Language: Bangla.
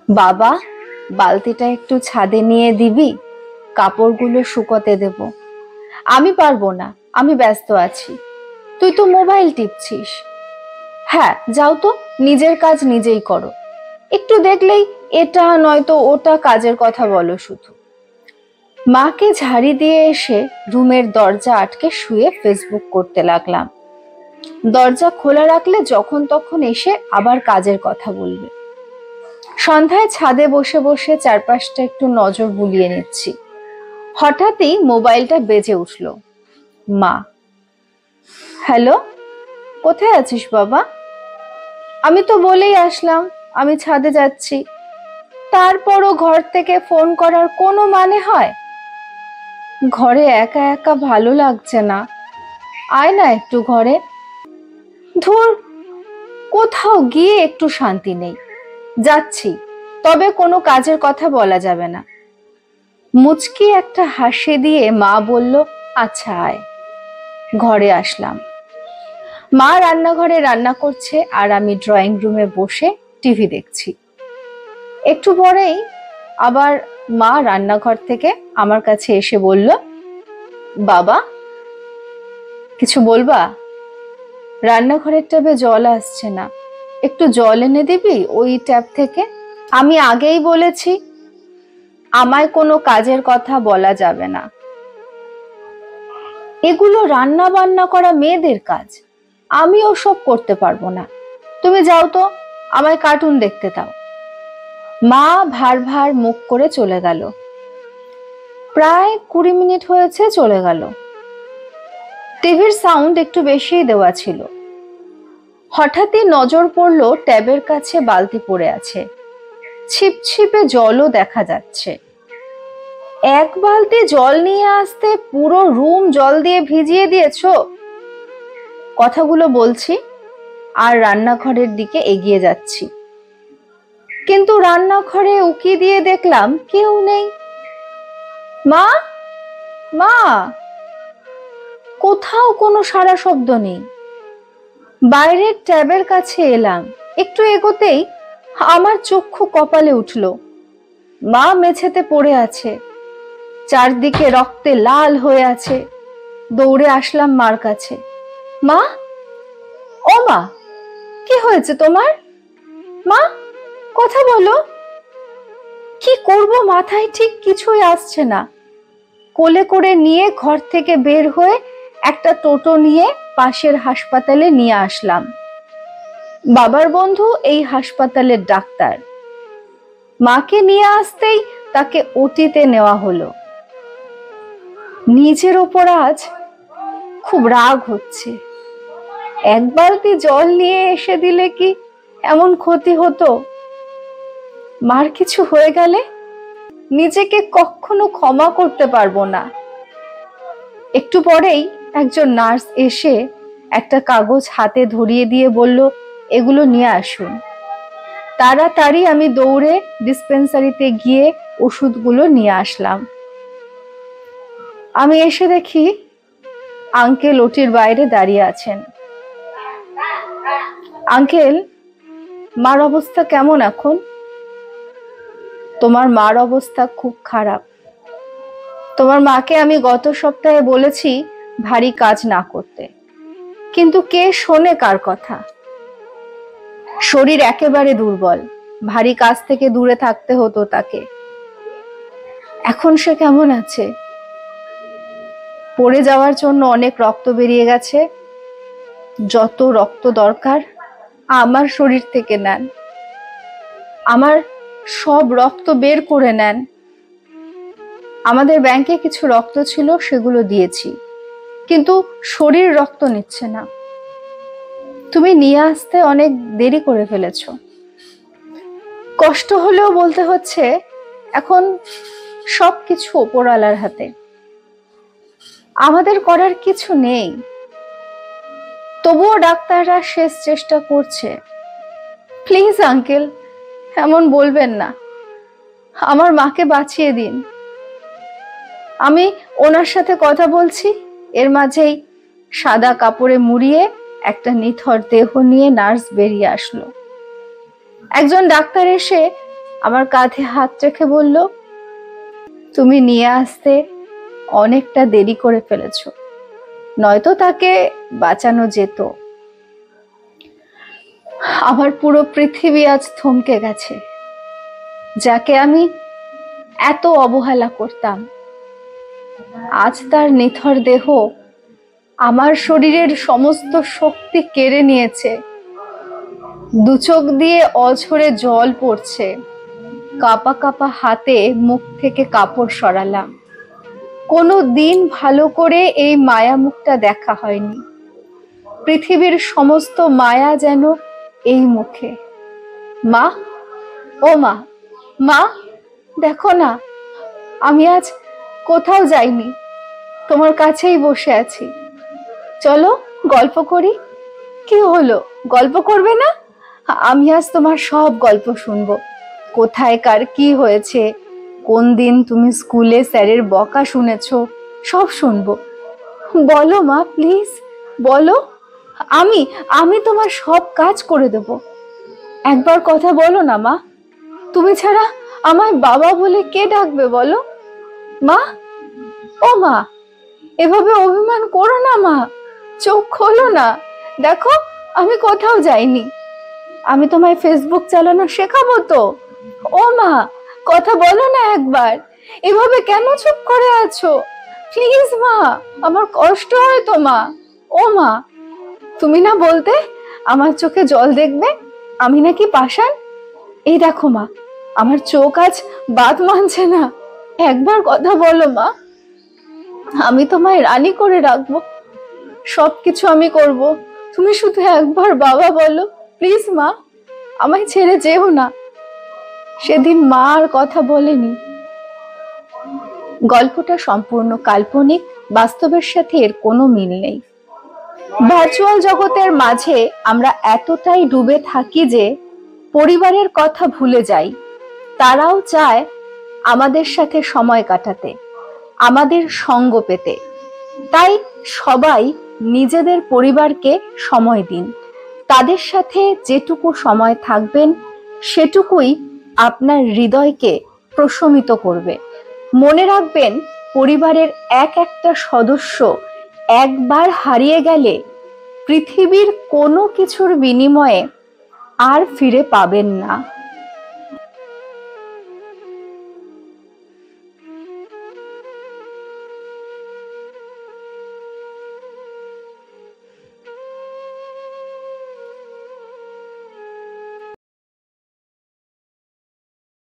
বাবা, বালতিটা একটু ছাদে নিয়ে দিবি? কাপড়গুলো শুকোতে দেব। আমি পারবো না, আমি ব্যস্ত আছি। তুই তো মোবাইল টিপছিস। হ্যাঁ, যাও তো, নিজের কাজ নিজেই করো। একটু দেখলেই এটা নয়তো ওটা কাজের কথা বলো শুধু। মাকে ঝাড়ি দিয়ে এসে রুমের দরজা আটকে শুয়ে ফেসবুক করতে লাগলাম। দরজা খোলা রাখলে যখন তখন এসে আবার কাজের কথা বলবে। সন্ধ্যায় ছাদে বসে বসে চারপাশটা একটু নজর বুলিয়ে নিচ্ছি। হঠাৎই মোবাইলটা বেজে উঠল। মা। হ্যালো, কোথায় আছিস বাবা? আমি তো বলেই আসলাম আমি ছাদে যাচ্ছি। তারপরও ঘর থেকে ফোন করার কোনো মানে হয়? ঘরে একা একা ভালো লাগছে না, আয় না একটু ঘরে। ধুর, কোথাও গিয়ে একটু শান্তি নেই। যাচ্ছি, তবে কোনো কাজের কথা বলা যাবে না। মুচকি একটা হাসি দিয়ে মা বলল, আচ্ছা আয়। ঘরে আসলাম। মা রান্নাঘরে রান্না করছে আর আমি ড্রয়িং রুমে বসে টিভি দেখছি। একটু পরেই আবার মা রান্নাঘর থেকে আমার কাছে এসে বলল, বাবা, কিছু বলবা? রান্নাঘরের ট্যাপে জল আসছে না, একটু জল এনে দিবি ওই ট্যাপ থেকে? আমি আগেই বলেছি আমায় কোনো কাজের কথা বলা যাবে না। এগুলো রান্না বান্না করা মেয়েদের কাজ, আমি ওসব করতে পারবো না। তুমি যাও তো, আমায় কার্টুন দেখতে দাও। মা ভার ভার মুখ করে চলে গেল। প্রায় 20 মিনিট হয়েছে চলে গেল। টিভির সাউন্ড একটু বেশিই দেওয়া ছিল। হঠাৎই নজর পড়ল ট্যাবের কাছে বালতি পড়ে আছে, ছিপছিপে জলও দেখা যাচ্ছে। এক বালতি জল নিয়ে আসতে পুরো রুম জল দিয়ে ভিজিয়ে দিয়েছো। কথাগুলো বলছি আর রান্নাঘরের দিকে এগিয়ে যাচ্ছি। কিন্তু রান্নাঘরে উকি দিয়ে দেখলাম কেউ নেই। মা, মা, কোথাও কোনো সাড়া শব্দ নেই। বাইরের ট্যাবের কাছে এলাম, একটু এগোতেই আমার চক্ষু কপালে উঠল। মা মেঝেতে পড়ে আছে, চারদিকে রক্তে লাল হয়ে আছে। দৌড়ে আসলাম মার কাছে। মা, ও মা, কি হয়েছে তোমার? মা, কথা বলো। কি করব মাথায় ঠিক কিছুই আসছে না। কোলে করে নিয়ে ঘর থেকে বের হয়ে একটা টোটো নিয়ে পাশের হাসপাতালে নিয়ে আসলাম। বাবার বন্ধু এই হাসপাতালের ডাক্তার। মাকে নিয়ে আসতেই তাকে ওটিতে নেওয়া হলো। নিজের ওপর আজ খুব রাগ হচ্ছে। এক বালতি জল নিয়ে এসে দিলে কি এমন ক্ষতি হতো? মার কিছু হয়ে গেলে নিজেকে কখনো ক্ষমা করতে পারবো না। একটু পরেই একজন নার্স এসে একটা কাগজ হাতে ধরিয়ে দিয়ে বলল, এগুলো নিয়ে আসুন। তাড়াতাড়ি আমি দৌড়ে ডিসপেন্সারিতে গিয়ে ওষুধগুলো নিয়ে আসলাম। আমি এসে দেখি আঙ্কেল ওটির বাইরে দাঁড়িয়ে আছেন। আঙ্কেল, মার অবস্থা কেমন এখন? তোমার মার অবস্থা খুব খারাপ। তোমার মাকে আমি গত সপ্তাহে বলেছি ভারী কাজ না করতে, কিন্তু কে শোনে কার কথা? শরীর একেবারে দুর্বল, ভারী কাজ থেকে দূরে থাকতে হতো তাকে। এখন সে কেমন আছে? পড়ে যাওয়ার জন্য অনেক রক্ত বেরিয়ে গেছে। যত রক্ত দরকার আমার শরীর থেকে নেন। আমার সব রক্ত বের করে নেন। আমাদের ব্যাংকে কিছু রক্ত ছিল, সেগুলো দিয়েছি, কিন্তু শরীর রক্ত নিচ্ছে না। তুমি নিয়ে আসতে অনেক দেরি করে ফেলেছ। কষ্ট হলেও বলতে হচ্ছে, এখন সবকিছু ওপরওয়ালার হাতে, আমাদের করার কিছু নেই। তবুও ডাক্তাররা শেষ চেষ্টা করছে। প্লিজ আঙ্কেল, এমন বলবেন না, আমার মাকে বাঁচিয়ে দিন। আমি ওনার সাথে কথা বলছি, এর মাঝেই সাদা কাপড়ে মুড়িয়ে একটা নিথর দেহ নিয়ে নার্স বেরিয়ে আসলো। একজন ডাক্তার এসে আমার কাঁধে হাত রেখে বলল, তুমি নিয়ে আসতে অনেকটা দেরি করে ফেলেছো, নয়তো তাকে বাঁচানো যেত। আমার পুরো পৃথিবী আজ থমকে গেছে। যাকে আমি এত অবহেলা করতাম, আজ তার নিথর দেহ আমার শরীরের সমস্ত শক্তি কেড়ে নিয়েছে। দু চোখ দিয়ে অঝরে জল পড়ছে। কাঁপা কাঁপা হাতে মুখ থেকে কাপড় সরালাম। কোনো দিন ভালো করে এই মায়া মুখটা দেখা হয়নি। পৃথিবীর সমস্ত মায়া যেন এই মুখে। মা, ও মা, মা দেখো না, আমি আজ কোথাও যাইনি, তোমার কাছেই বসে আছি। চলো গল্প করি। কি হলো, গল্প করবে না? আমি আজ তোমার সব গল্প শুনবো। কোথায় কার কি হয়েছে, কোন দিন তুমি স্কুলে স্যারের বকা শুনেছো, সব শুনবো। বলো মা, প্লিজ বলো। আমি আমি তোমার সব কাজ করে দেব। একবার কথা বলো না মা, তুমি ছাড়া আমায় বাবা বলে কে ডাকবে বলো? মা, ও মা, এভাবে অভিমান করো না মা, চোখ খোলো না। দেখো, আমি কোথাও যাইনি। আমি তোমায় ফেসবুক চালানো শেখাবো তো। ও মা, কথা বলো না একবার। এভাবে কেন চুপ করে আছো? প্লিজ মা, আমার কষ্ট হয় তো মা। ও মা, তুমি না বলতে আমার চোখে জল দেখবে, আমি নাকি পাষাণ? এই দেখো মা, আমার চোখ আজ বাদ মানছে না। একবার কথা বলো মা, আমি তোমায় রানী করে রাখবো। সবকিছু আমি করব, তুমি শুধু একবার বাবা বলো। প্লিজ মা, আমায় ছেড়ে যেও না। সেদিন মা আর কথা বলেনি। গল্পটা সম্পূর্ণ কাল্পনিক, বাস্তবের সাথে এর কোনো মিল নেই। ভার্চুয়াল জগতের মাঝে আমরা এতটাই ডুবে থাকি যে পরিবারের কথা ভুলে যাই। তারাও চায় আমাদের সাথে সময় কাটাতে, আমাদের সঙ্গ পেতে। তাই সবাই নিজেদের পরিবারকে সময় দিন। তাদের সাথে যেটুকু সময় থাকবেন সেটুকুই আপনার হৃদয়কে প্রশমিত করবে। মনে রাখবেন, পরিবারের এক একটা সদস্য একবার হারিয়ে গেলে পৃথিবীর কোনো কিছুর বিনিময়ে আর ফিরে পাবেন না।